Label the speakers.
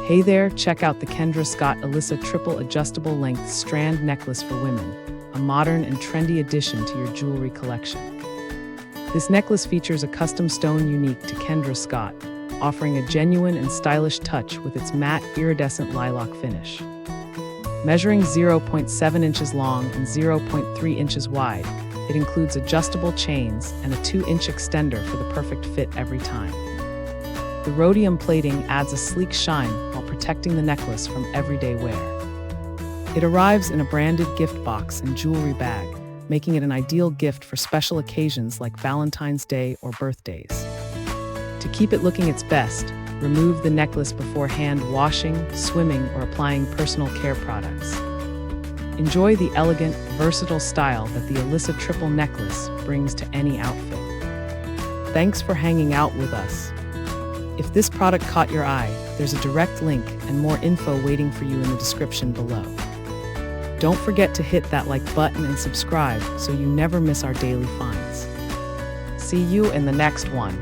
Speaker 1: Hey there, check out the Kendra Scott Elisa triple adjustable length strand necklace for women, a modern and trendy addition to your jewelry collection. This necklace features a custom stone unique to Kendra Scott, offering a genuine and stylish touch with its matte iridescent lilac finish. Measuring 0.7 inches long and 0.3 inches wide, it includes adjustable chains and a 2-inch extender for the perfect fit every time. The rhodium plating adds a sleek shine while protecting the necklace from everyday wear. It arrives in a branded gift box and jewelry bag, making it an ideal gift for special occasions like Valentine's Day or birthdays. To keep it looking its best, remove the necklace before hand washing, swimming, or applying personal care products. Enjoy the elegant, versatile style that the Elisa triple necklace brings to any outfit. Thanks for hanging out with us. If this product caught your eye, there's a direct link and more info waiting for you in the description below. Don't forget to hit that like button and subscribe so you never miss our daily finds. See you in the next one.